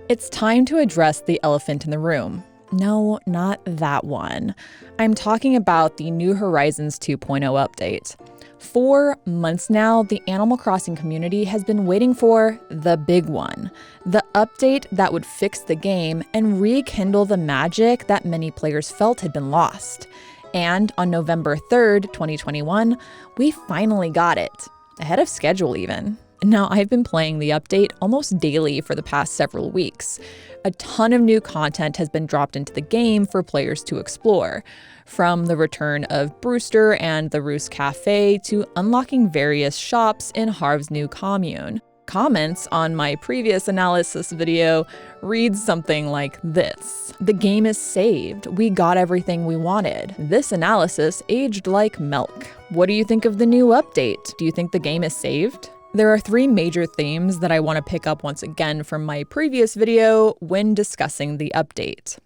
It's time to address the elephant in the room. No, not that one. I'm talking about the New Horizons 2.0 update. 4 months now, the Animal Crossing community has been waiting for the big one, the update that would fix the game and rekindle the magic that many players felt had been lost. And on November 3rd, 2021, we finally got it, ahead of schedule even. Now, I've been playing the update almost daily for the past several weeks. A ton of new content has been dropped into the game for players to explore, from the return of Brewster and the Roost Cafe to unlocking various shops in Harv's new commune. Comments on my previous analysis video read something like this: "The game is saved. We got everything we wanted. This analysis aged like milk." What do you think of the new update? Do you think the game is saved? There are 3 major themes that I want to pick up once again from my previous video when discussing the update.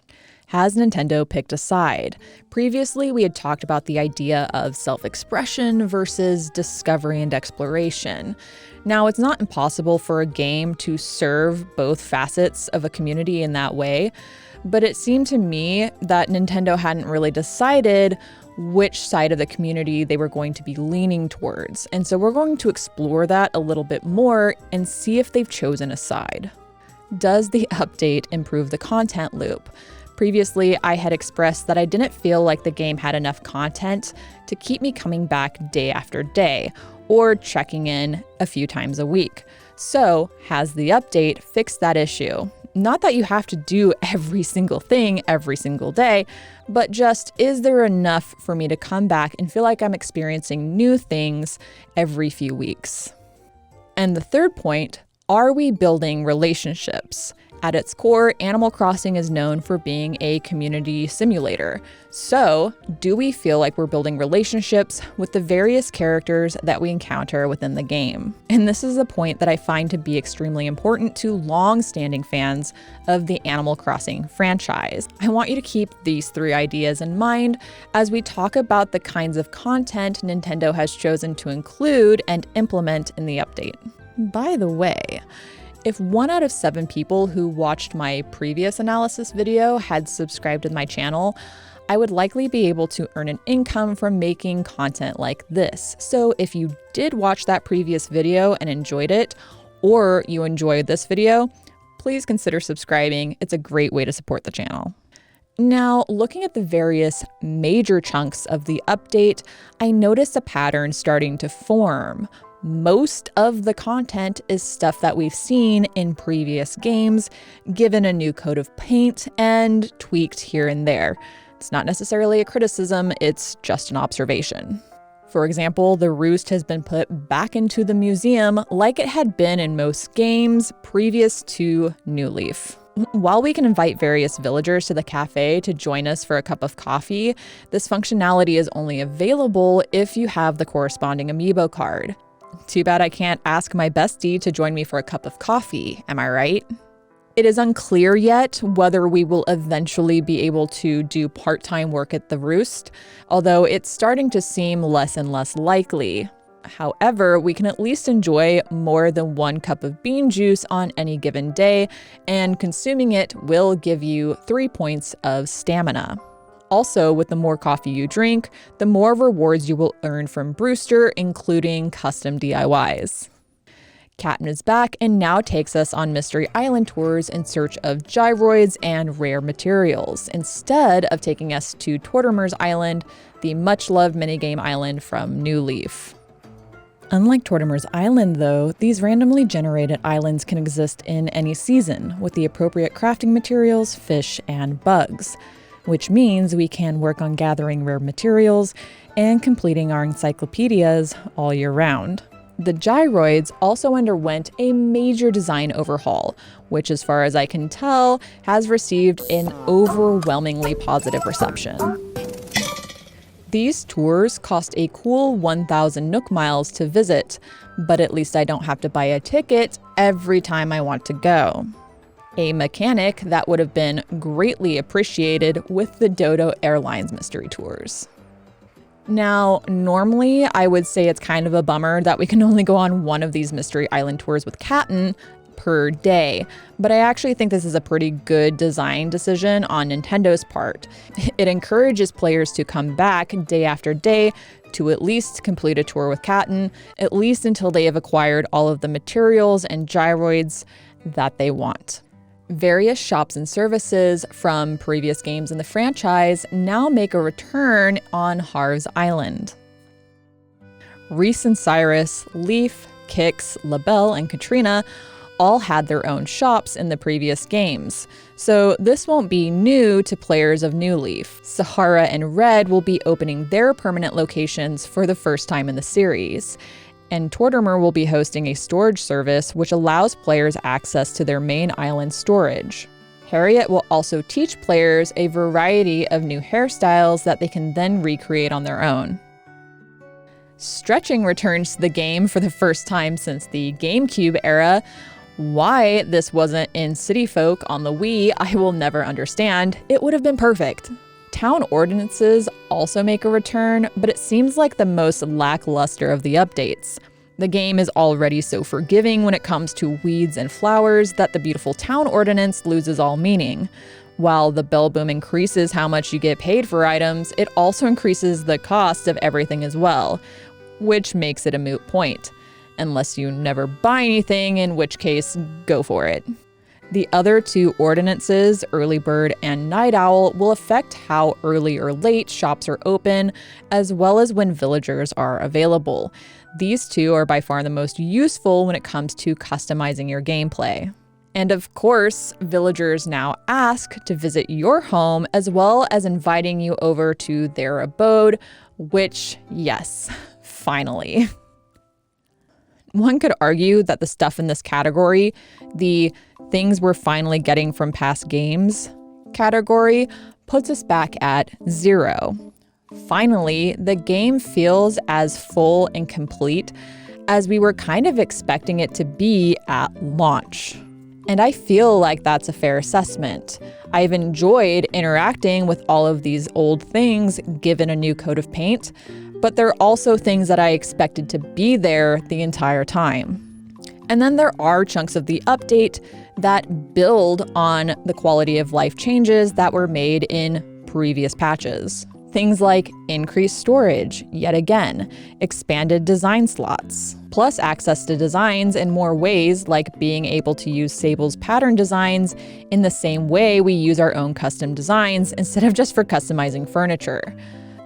Has Nintendo picked a side? Previously, we had talked about the idea of self-expression versus discovery and exploration. Now, it's not impossible for a game to serve both facets of a community in that way, but it seemed to me that Nintendo hadn't really decided which side of the community they were going to be leaning towards. And so we're going to explore that a little bit more and see if they've chosen a side. Does the update improve the content loop? Previously, I had expressed that I didn't feel like the game had enough content to keep me coming back day after day, or checking in a few times a week. So, has the update fixed that issue? Not that you have to do every single thing every single day, but just, is there enough for me to come back and feel like I'm experiencing new things every few weeks? And the third point, are we building relationships? At its core, Animal Crossing is known for being a community simulator. So, do we feel like we're building relationships with the various characters that we encounter within the game? And this is a point that I find to be extremely important to long-standing fans of the Animal Crossing franchise. I want you to keep these 3 ideas in mind as we talk about the kinds of content Nintendo has chosen to include and implement in the update. By the way, if 1 out of 7 people who watched my previous analysis video had subscribed to my channel, I would likely be able to earn an income from making content like this. So if you did watch that previous video and enjoyed it, or you enjoyed this video, please consider subscribing. It's a great way to support the channel. Now, looking at the various major chunks of the update, I noticed a pattern starting to form. Most of the content is stuff that we've seen in previous games, given a new coat of paint and tweaked here and there. It's not necessarily a criticism, it's just an observation. For example, the Roost has been put back into the museum like it had been in most games previous to New Leaf. While we can invite various villagers to the cafe to join us for a cup of coffee, this functionality is only available if you have the corresponding amiibo card. Too bad I can't ask my bestie to join me for a cup of coffee, am I right? It is unclear yet whether we will eventually be able to do part-time work at the Roost, although it's starting to seem less and less likely. However, we can at least enjoy more than 1 cup of bean juice on any given day, and consuming it will give you 3 points of stamina. Also, with the more coffee you drink, the more rewards you will earn from Brewster, including custom DIYs. Captain is back and now takes us on Mystery Island tours in search of gyroids and rare materials, instead of taking us to Tortimer's Island, the much-loved minigame island from New Leaf. Unlike Tortimer's Island, though, these randomly generated islands can exist in any season, with the appropriate crafting materials, fish, and bugs, which means we can work on gathering rare materials and completing our encyclopedias all year round. The gyroids also underwent a major design overhaul, which, as far as I can tell, has received an overwhelmingly positive reception. These tours cost a cool 1,000 Nook miles to visit, but at least I don't have to buy a ticket every time I want to go. A mechanic that would have been greatly appreciated with the Dodo Airlines mystery tours. Now, normally I would say it's kind of a bummer that we can only go on one of these Mystery Island tours with Captain. per day, but I actually think this is a pretty good design decision on Nintendo's part. It encourages players to come back day after day to at least complete a tour with Katten, at least until they have acquired all of the materials and gyroids that they want. Various shops and services from previous games in the franchise now make a return on Harv's Island. Reese and Cyrus, Leaf, Kix, LaBelle, and Katrina all had their own shops in the previous games, so this won't be new to players of New Leaf. Sahara and Red will be opening their permanent locations for the first time in the series, and Tortimer will be hosting a storage service which allows players access to their main island storage. Harriet will also teach players a variety of new hairstyles that they can then recreate on their own. Stretching returns to the game for the first time since the GameCube era. Why this wasn't in City Folk on the Wii, I will never understand. It would have been perfect. Town ordinances also make a return, but it seems like the most lackluster of the updates. The game is already so forgiving when it comes to weeds and flowers that the beautiful town ordinance loses all meaning. While the bell boom increases how much you get paid for items, it also increases the cost of everything as well, which makes it a moot point. Unless you never buy anything, in which case, go for it. The other two ordinances, Early Bird and Night Owl, will affect how early or late shops are open, as well as when villagers are available. These two are by far the most useful when it comes to customizing your gameplay. And of course, villagers now ask to visit your home, as well as inviting you over to their abode, which, yes, finally. One could argue that the stuff in this category, the things we're finally getting from past games category, puts us back at 0. Finally, the game feels as full and complete as we were kind of expecting it to be at launch. And I feel like that's a fair assessment. I've enjoyed interacting with all of these old things given a new coat of paint, but they're also things that I expected to be there the entire time. And then there are chunks of the update that build on the quality of life changes that were made in previous patches. Things like increased storage, yet again, expanded design slots, plus access to designs in more ways, like being able to use Sable's pattern designs in the same way we use our own custom designs instead of just for customizing furniture.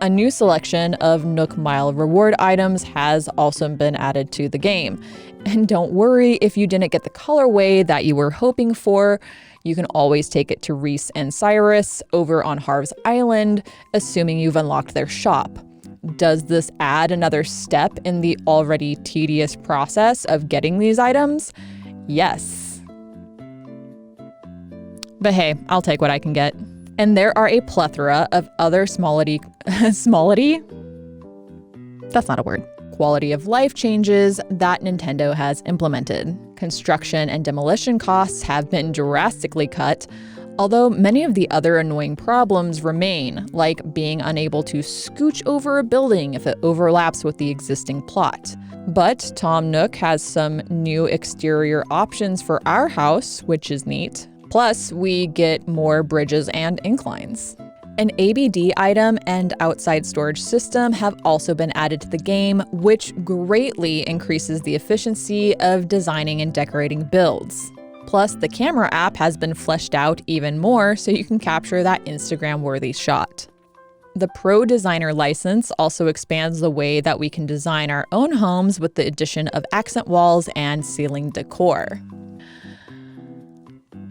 A new selection of Nook Mile reward items has also been added to the game. And don't worry if you didn't get the colorway that you were hoping for. You can always take it to Reese and Cyrus over on Harv's Island, assuming you've unlocked their shop. Does this add another step in the already tedious process of getting these items? Yes. But hey, I'll take what I can get. And there are a plethora of other smallity? That's not a word. Quality of life changes that Nintendo has implemented. Construction and demolition costs have been drastically cut, although many of the other annoying problems remain, like being unable to scooch over a building if it overlaps with the existing plot. But Tom Nook has some new exterior options for our house, which is neat. Plus, we get more bridges and inclines. An ABD item and outside storage system have also been added to the game, which greatly increases the efficiency of designing and decorating builds. Plus, the camera app has been fleshed out even more so you can capture that Instagram-worthy shot. The Pro Designer license also expands the way that we can design our own homes with the addition of accent walls and ceiling decor.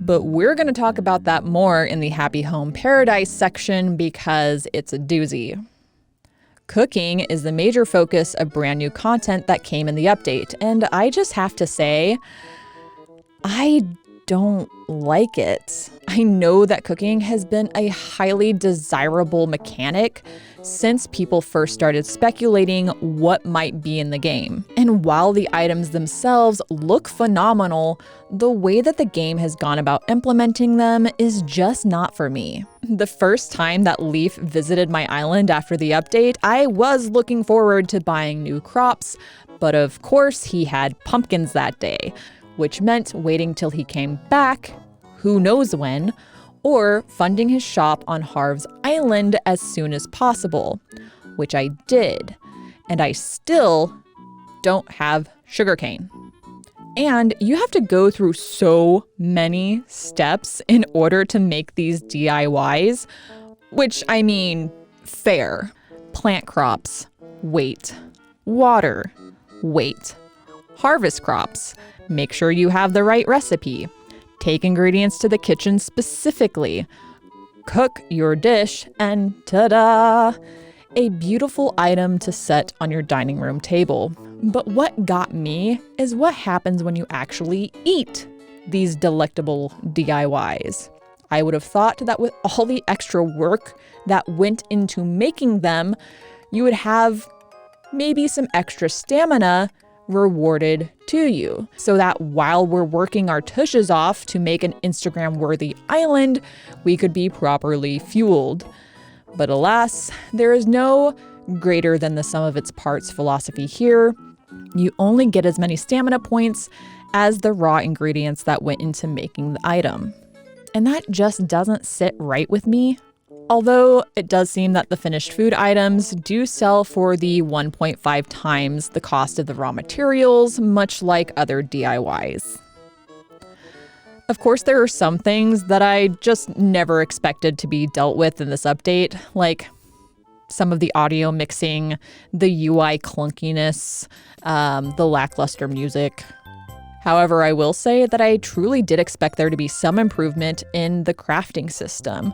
But we're going to talk about that more in the Happy Home Paradise section because it's a doozy. Cooking is the major focus of brand new content that came in the update, and I just have to say, I don't like it. I know that cooking has been a highly desirable mechanic since people first started speculating what might be in the game. And while the items themselves look phenomenal, the way that the game has gone about implementing them is just not for me. The first time that Leaf visited my island after the update, I was looking forward to buying new crops, but of course he had pumpkins that day. which meant waiting till he came back, who knows when, or funding his shop on Harv's Island as soon as possible, which I did, and I still don't have sugarcane. And you have to go through so many steps in order to make these DIYs, which I mean, fair. Plant crops, wait. Water, wait. Harvest crops, make sure you have the right recipe. Take ingredients to the kitchen specifically. Cook your dish, and ta-da! A beautiful item to set on your dining room table. But what got me is what happens when you actually eat these delectable DIYs. I would have thought that with all the extra work that went into making them, you would have maybe some extra stamina rewarded to you, so that while we're working our tushes off to make an Instagram-worthy island, we could be properly fueled. But alas, there is no greater than the sum of its parts philosophy here. You only get as many stamina points as the raw ingredients that went into making the item. And that just doesn't sit right with me. Although it does seem that the finished food items do sell for the 1.5 times the cost of the raw materials, much like other DIYs. Of course, there are some things that I just never expected to be dealt with in this update, like some of the audio mixing, the UI clunkiness, the lackluster music. However, I will say that I truly did expect there to be some improvement in the crafting system.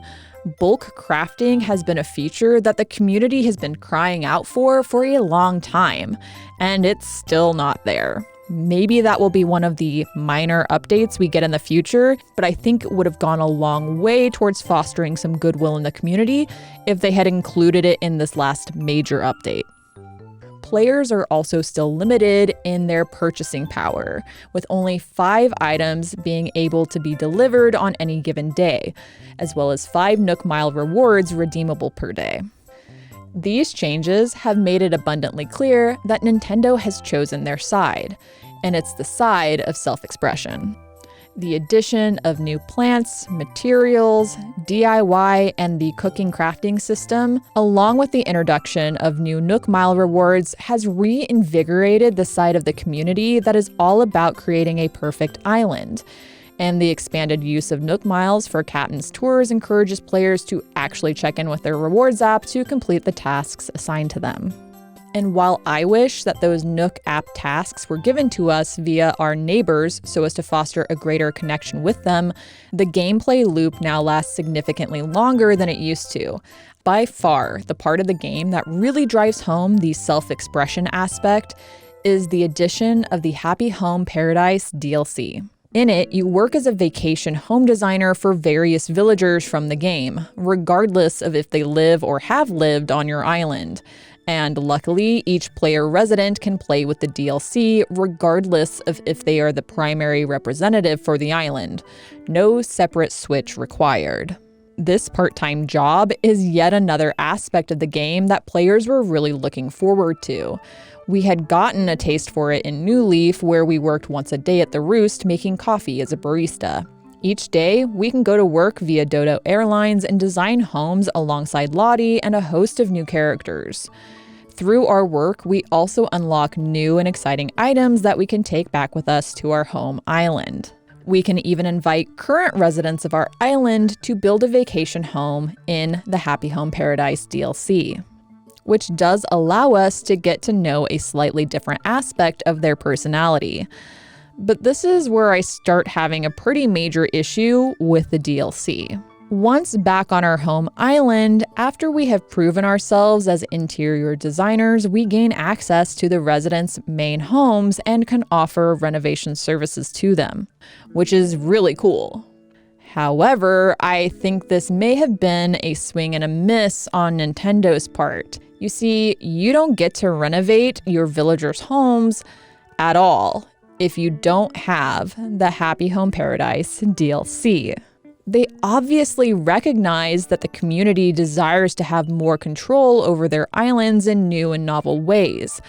Bulk crafting has been a feature that the community has been crying out for a long time, and it's still not there. Maybe that will be one of the minor updates we get in the future, but I think it would have gone a long way towards fostering some goodwill in the community if they had included it in this last major update. Players are also still limited in their purchasing power, with only 5 items being able to be delivered on any given day, as well as 5 Nook Mile rewards redeemable per day. These changes have made it abundantly clear that Nintendo has chosen their side, and it's the side of self-expression. The addition of new plants, materials, DIY, and the cooking crafting system, along with the introduction of new Nook Mile rewards, has reinvigorated the side of the community that is all about creating a perfect island. And the expanded use of Nook Miles for Captain's Tours encourages players to actually check in with their rewards app to complete the tasks assigned to them. And while I wish that those Nook app tasks were given to us via our neighbors so as to foster a greater connection with them, the gameplay loop now lasts significantly longer than it used to. By far, the part of the game that really drives home the self-expression aspect is the addition of the Happy Home Paradise DLC. In it, you work as a vacation home designer for various villagers from the game, regardless of if they live or have lived on your island. And luckily, each player resident can play with the DLC regardless of if they are the primary representative for the island. No separate switch required. This part-time job is yet another aspect of the game that players were really looking forward to. We had gotten a taste for it in New Leaf, where we worked once a day at the Roost making coffee as a barista. Each day, we can go to work via Dodo Airlines and design homes alongside Lottie and a host of new characters. Through our work, we also unlock new and exciting items that we can take back with us to our home island. We can even invite current residents of our island to build a vacation home in the Happy Home Paradise DLC, which does allow us to get to know a slightly different aspect of their personality. But this is where I start having a pretty major issue with the DLC. Once back on our home island, after we have proven ourselves as interior designers, we gain access to the residents' main homes and can offer renovation services to them, which is really cool. However, I think this may have been a swing and a miss on Nintendo's part. You see, you don't get to renovate your villagers' homes at all if you don't have the Happy Home Paradise DLC. They obviously recognize that the community desires to have more control over their islands in new and novel ways.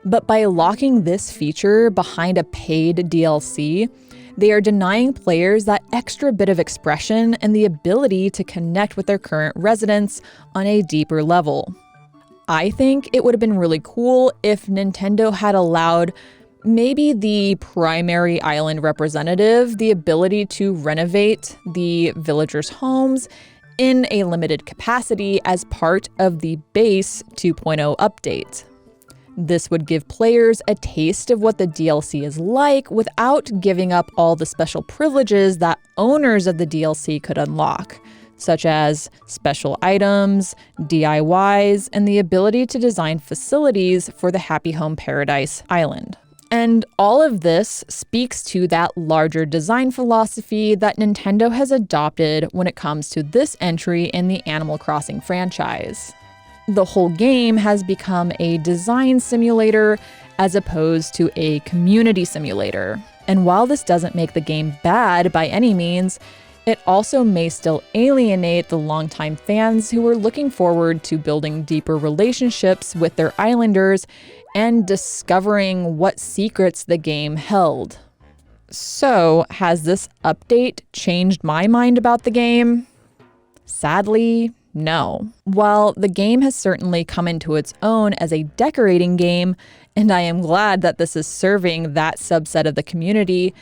But by locking this feature behind a paid DLC, they are denying players that extra bit of expression and the ability to connect with their current residents on a deeper level. I think it would have been really cool if Nintendo had allowed maybe the primary island representative the ability to renovate the villagers' homes in a limited capacity as part of the base 2.0 update. This would give players a taste of what the DLC is like without giving up all the special privileges that owners of the DLC could unlock, such as special items, DIYs, and the ability to design facilities for the Happy Home Paradise Island. And all of this speaks to that larger design philosophy that Nintendo has adopted when it comes to this entry in the Animal Crossing franchise. The whole game has become a design simulator as opposed to a community simulator. And while this doesn't make the game bad by any means, it also may still alienate the longtime fans who were looking forward to building deeper relationships with their islanders and discovering what secrets the game held. So, has this update changed my mind about the game? Sadly, no. While the game has certainly come into its own as a decorating game, and I am glad that this is serving that subset of the community,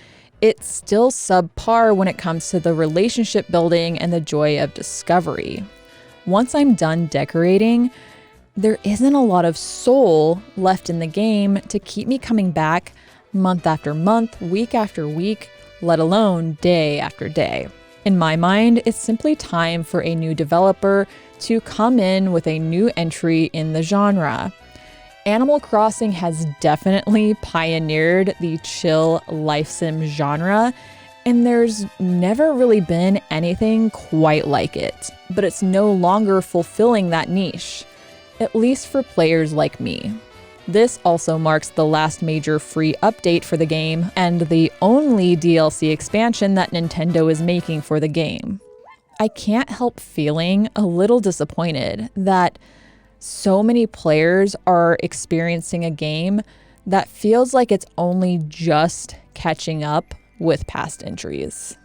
it's still subpar when it comes to the relationship building and the joy of discovery. Once I'm done decorating, there isn't a lot of soul left in the game to keep me coming back month after month, week after week, let alone day after day. In my mind, it's simply time for a new developer to come in with a new entry in the genre. Animal Crossing has definitely pioneered the chill life sim genre, and there's never really been anything quite like it. But it's no longer fulfilling that niche, at least for players like me. This also marks the last major free update for the game and the only DLC expansion that Nintendo is making for the game. I can't help feeling a little disappointed that so many players are experiencing a game that feels like it's only just catching up with past entries.